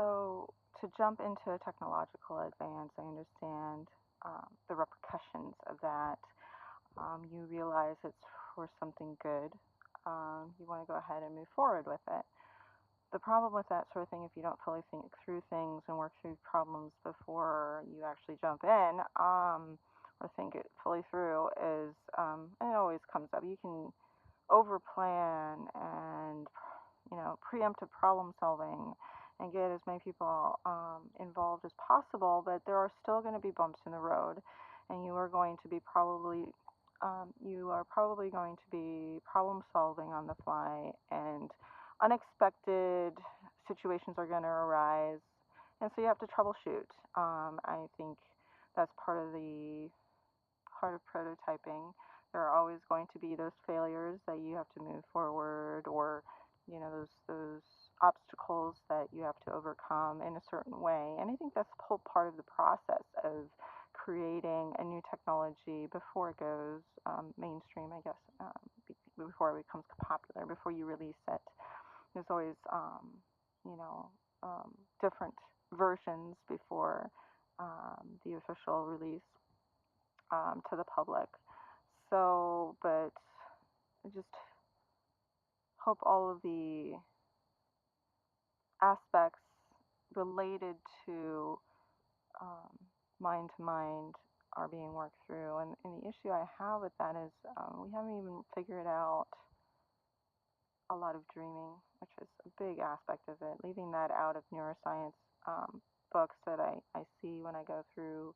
So, to jump into a technological advance, I understand the repercussions of that. You realize it's for something good. You want to go ahead and move forward with it. The problem with that sort of thing, if you don't fully think through things and work through problems before you actually jump in, or think it fully through, is, and it always comes up, you can overplan and, preemptive problem solving and get as many people involved as possible, but there are still going to be bumps in the road, and you are probably going to be problem solving on the fly, and unexpected situations are going to arise, and so you have to troubleshoot. I think that's part of prototyping. There are always going to be those failures that you have to move forward, or those obstacles that you have to overcome in a certain way. And I think that's the whole part of the process of creating a new technology before it goes mainstream, I guess, before it becomes popular, before you release it. There's always different versions before the official release to the public. So, but I just hope all of the aspects related to mind to mind are being worked through. And the issue I have with that is we haven't even figured out a lot of dreaming, which is a big aspect of it. Leaving that out of neuroscience books that I see when I go through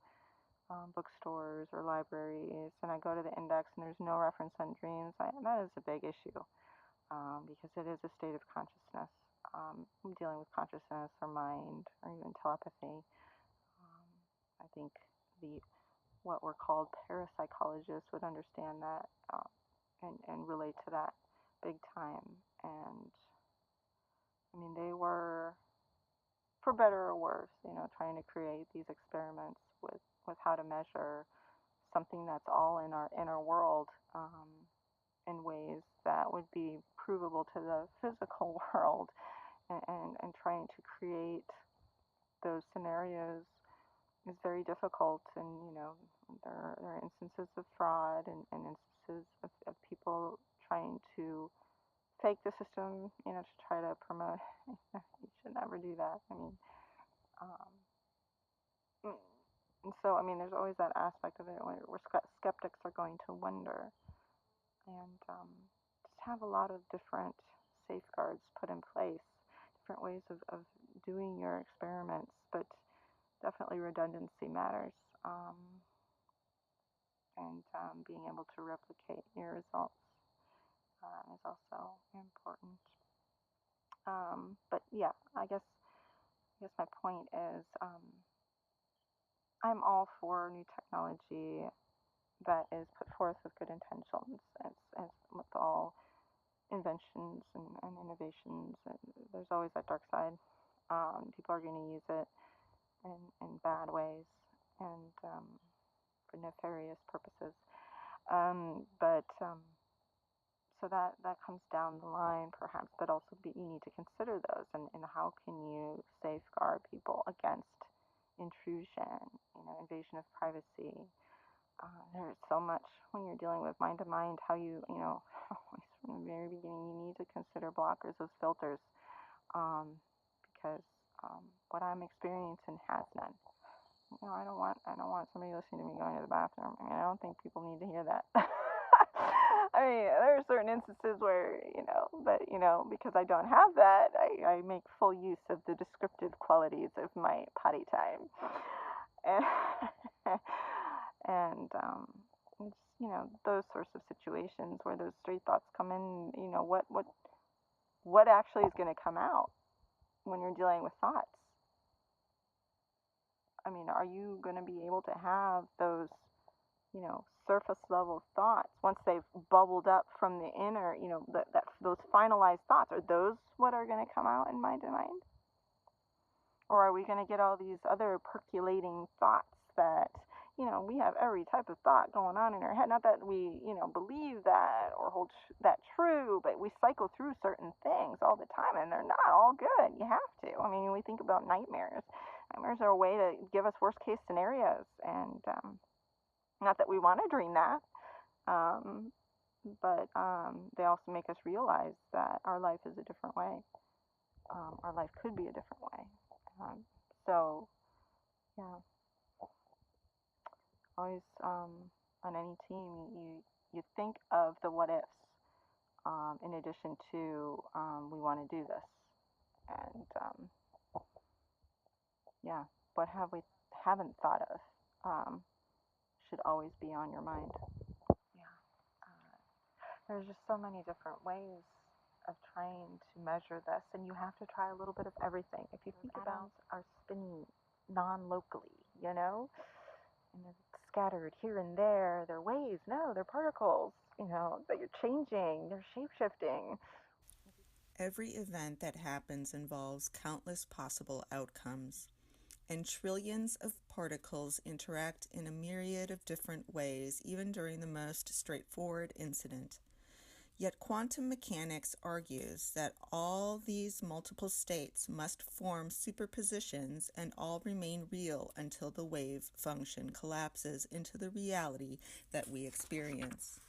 bookstores or libraries, and I go to the index and there's no reference on dreams. That is a big issue because it is a state of consciousness. Dealing with consciousness or mind or even telepathy. I think what we're called parapsychologists would understand that and relate to that big time. And I mean, they were, for better or worse, trying to create these experiments with how to measure something that's all in our inner world in ways that would be provable to the physical world, and trying to create those scenarios is very difficult. And there are instances of fraud and instances of people trying to fake the system, to try to promote. You should never do that. I mean, and so, I mean, there's always that aspect of it where skeptics are going to wonder, and just have a lot of different safeguards put in place, different ways of doing your experiments, but definitely redundancy matters, and being able to replicate your results is also important. But yeah, I guess my point is, I'm all for new technology that is put forth with good intentions, as with all inventions and innovations. There's always that dark side. People are going to use it in bad ways and for nefarious purposes. So that comes down the line, perhaps, but also you need to consider those, and how can you safeguard people against intrusion, invasion of privacy. There's so much when you're dealing with mind to mind, how you, always from the very beginning, you need to consider blockers, those filters, because what I'm experiencing has none. I don't want somebody listening to me going to the bathroom. I mean, I don't think people need to hear that. I mean, there are certain instances where, but, because I don't have that, I make full use of the descriptive qualities of my potty time. And it's, those sorts of situations where those stray thoughts come in, what actually is going to come out when you're dealing with thoughts? I mean, are you going to be able to have those, surface level thoughts once they've bubbled up from the inner, those finalized thoughts? Are those what are going to come out in mind to mind? Or are we going to get all these other percolating thoughts that, we have every type of thought going on in our head. Not that we, believe that or hold that true, but we cycle through certain things all the time, and they're not all good. You have to. I mean, we think about nightmares. Nightmares are a way to give us worst case scenarios, and not that we want to dream that, but they also make us realize that our life is a different way. Our life could be a different way. So, yeah. Always on any team, you think of the what ifs in addition to we want to do this, and yeah, what haven't thought of should always be on your mind. Yeah, there's just so many different ways of trying to measure this, and you have to try a little bit of everything. If you think about are spinning non-locally, and they're scattered here and there. They're waves. No, they're particles, that you're changing. They're shape-shifting. Every event that happens involves countless possible outcomes, and trillions of particles interact in a myriad of different ways, even during the most straightforward incident. Yet quantum mechanics argues that all these multiple states must form superpositions and all remain real until the wave function collapses into the reality that we experience.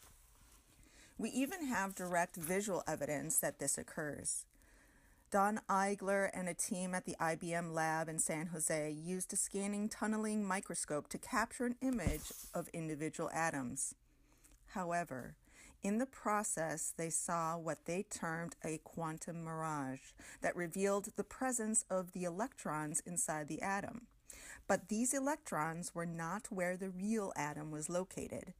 We even have direct visual evidence that this occurs. Don Eigler and a team at the IBM lab in San Jose used a scanning tunneling microscope to capture an image of individual atoms. However, in the process, they saw what they termed a quantum mirage that revealed the presence of the electrons inside the atom. But these electrons were not where the real atom was located.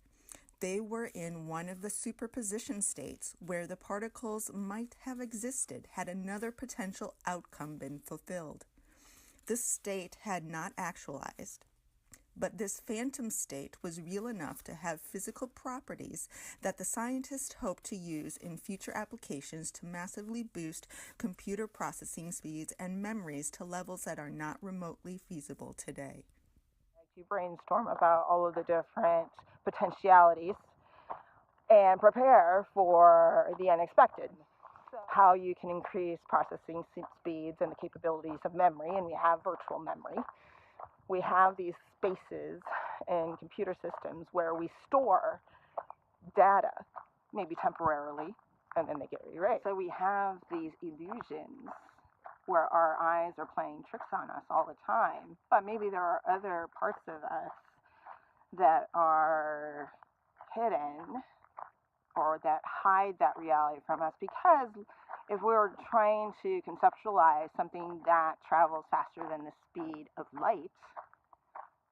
They were in one of the superposition states where the particles might have existed had another potential outcome been fulfilled. This state had not actualized. But this phantom state was real enough to have physical properties that the scientists hope to use in future applications to massively boost computer processing speeds and memories to levels that are not remotely feasible today. You brainstorm about all of the different potentialities and prepare for the unexpected. How you can increase processing speeds and the capabilities of memory, and we have virtual memory. We have these spaces in computer systems where we store data, maybe temporarily, and then they get erased. So we have these illusions where our eyes are playing tricks on us all the time, but maybe there are other parts of us that are hidden or that hide that reality from us, because if we're trying to conceptualize something that travels faster than the speed of light,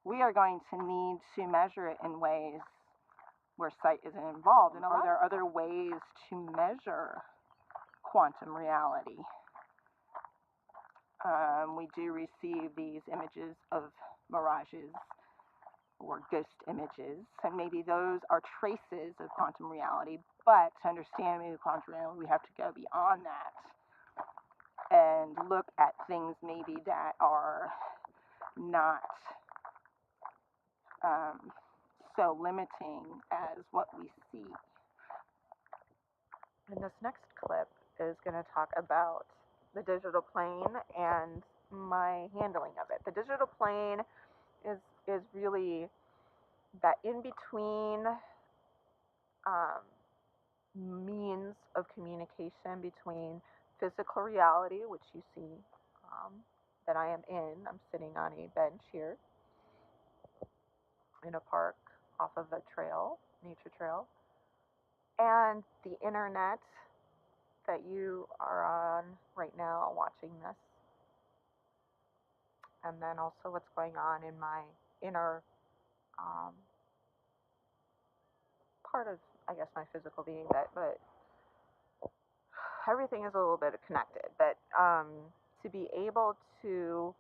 we are going to need to measure it in ways where sight isn't involved. And are there other ways to measure quantum reality? We do receive these images of mirages or ghost images, and maybe those are traces of quantum reality, but to understand maybe quantum reality, we have to go beyond that and look at things maybe that are not so limiting as what we see. And this next clip is going to talk about the digital plane and my handling of it. The digital plane is really that in-between means of communication between physical reality, which you see that I am in. I'm sitting on a bench here in a park off of a trail, nature trail, and the internet that you are on right now watching this, and then also what's going on in my inner part of, I guess, my physical being, but everything is a little bit connected. But to be able to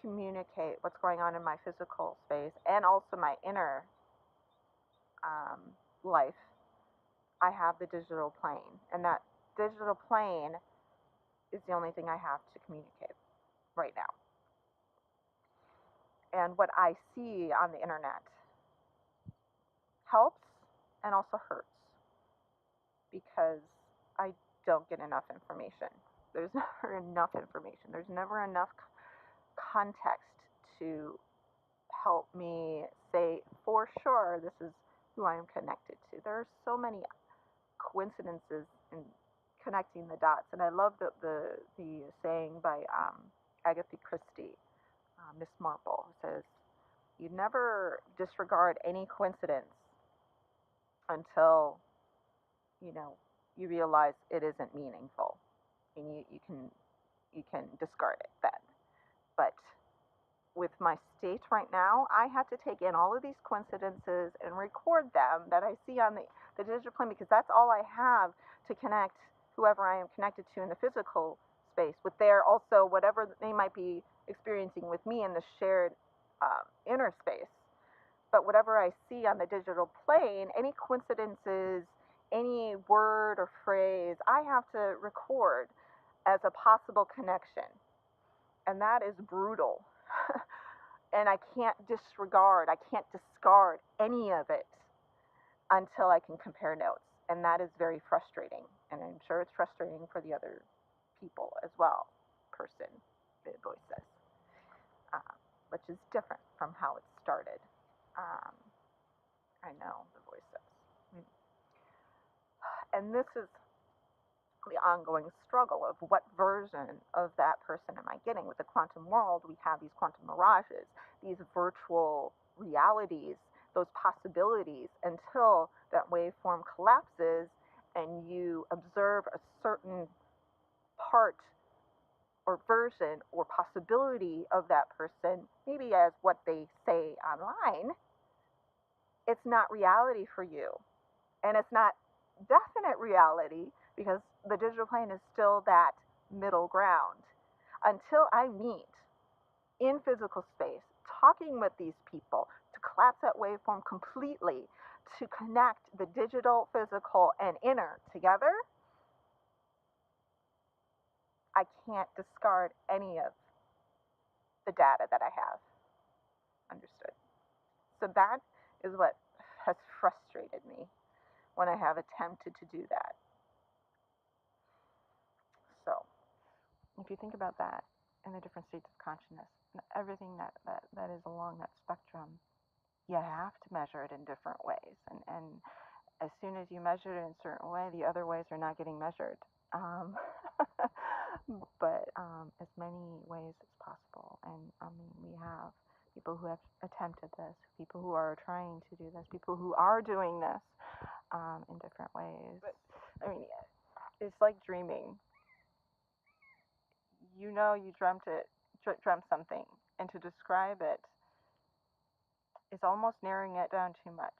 communicate what's going on in my physical space and also my inner life, I have the digital plane, and that digital plane is the only thing I have to communicate right now. And what I see on the internet helps and also hurts because I don't get enough information. There's never enough information. There's never enough context to help me say for sure this is who I am connected to. There are so many coincidences in connecting the dots, and I love the saying by Agatha Christie, Miss Marple, who says, "You never disregard any coincidence until you realize it isn't meaningful, and you can discard it then." But with my state right now, I have to take in all of these coincidences and record them that I see on the digital plane, because that's all I have to connect whoever I am connected to in the physical space with their also whatever they might be experiencing with me in the shared inner space. But whatever I see on the digital plane, any coincidences, any word or phrase, I have to record as a possible connection. And that is brutal. And I can't disregard, I can't discard any of it until I can compare notes. And that is very frustrating. And I'm sure it's frustrating for the other people as well, person, the voice says, which is different from how it started. I know, the voice says. And this is the ongoing struggle of what version of that person am I getting. With the quantum world, we have these quantum mirages, these virtual realities, those possibilities, until that waveform collapses and you observe a certain part or version or possibility of that person, maybe as what they say online. It's not reality for you. And it's not definite reality, because the digital plane is still that middle ground. Until I meet in physical space, talking with these people, to collapse that waveform completely, to connect the digital, physical, and inner together, I can't discard any of the data that I have. Understood. So that is what has frustrated me when I have attempted to do that. So if you think about that and the different states of consciousness and everything that is along that spectrum, you have to measure it in different ways. And as soon as you measure it in a certain way, the other ways are not getting measured. But as many ways as possible. And we have people who have attempted this, people who are trying to do this, people who are doing this in different ways. But I mean, it's like dreaming. You dreamt something, and to describe it is almost narrowing it down too much.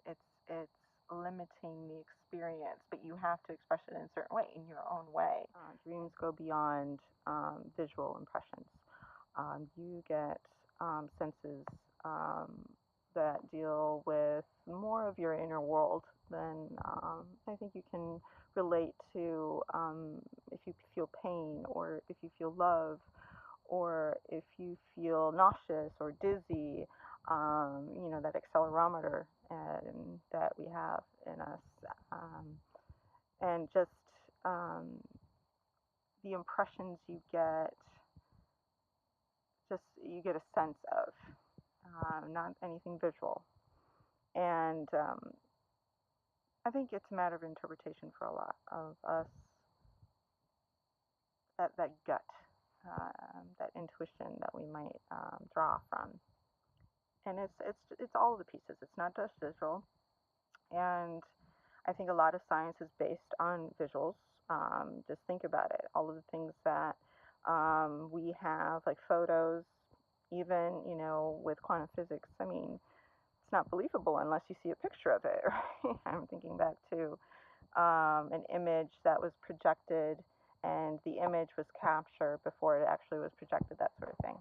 It's limiting the experience, but you have to express it in a certain way, in your own way. Dreams go beyond visual impressions. You get senses that deal with more of your inner world than I think you can relate to if you feel pain, or if you feel love, or if you feel nauseous or dizzy. That accelerometer that we have in us, and just the impressions you get, you get a sense of, not anything visual. And I think it's a matter of interpretation for a lot of us, that gut, that intuition that we might draw from. And it's all of the pieces. It's not just visual. And I think a lot of science is based on visuals. Just think about it. All of the things that we have, like photos, even, with quantum physics. I mean, it's not believable unless you see a picture of it, right? I'm thinking back to an image that was projected, and the image was captured before it actually was projected, that sort of thing,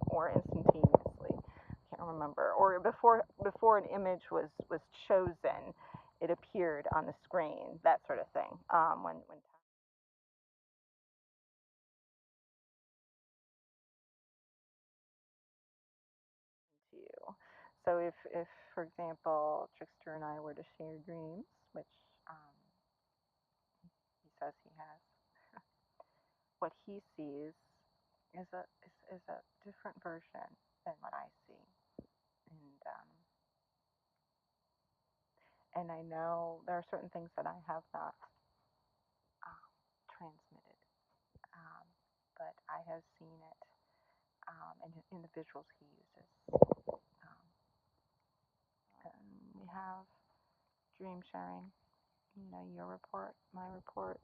or instantaneously. I can't remember. Or before an image was chosen, it appeared on the screen, that sort of thing. When So if, for example, Trickster and I were to share dreams, which he says he has, what he sees is a different version than what I see, and I know there are certain things that I have not transmitted, but I have seen it in the visuals he uses. And we have dream sharing, your report, my report.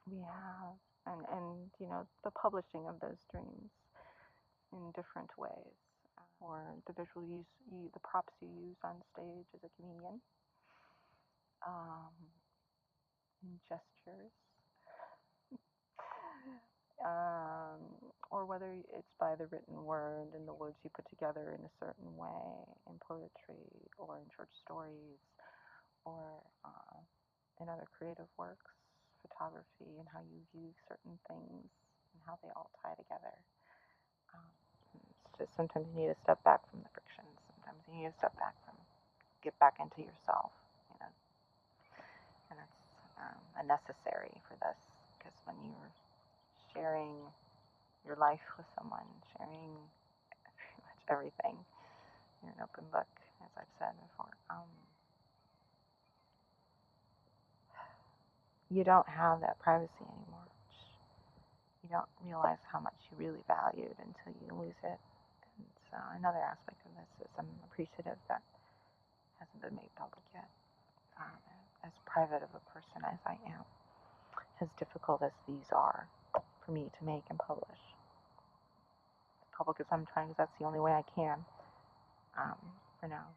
We have, and the publishing of those dreams in different ways, or the visual the props you use on stage as a comedian, gestures, or whether it's by the written word and the words you put together in a certain way in poetry or in short stories or in other creative works, photography, and how you view certain things and how they all tie together. It's just sometimes you need to step back from the friction. Sometimes you need to step back get back into yourself, and it's necessary for this, because when you're sharing your life with someone, sharing pretty much everything, you're an open book, as I've said before. You don't have that privacy anymore. You don't realize how much you really valued until you lose it. And so another aspect of this is I'm appreciative that hasn't been made public yet. As private of a person as I am, as difficult as these are for me to make and publish. As public as I'm trying, because that's the only way I can for now.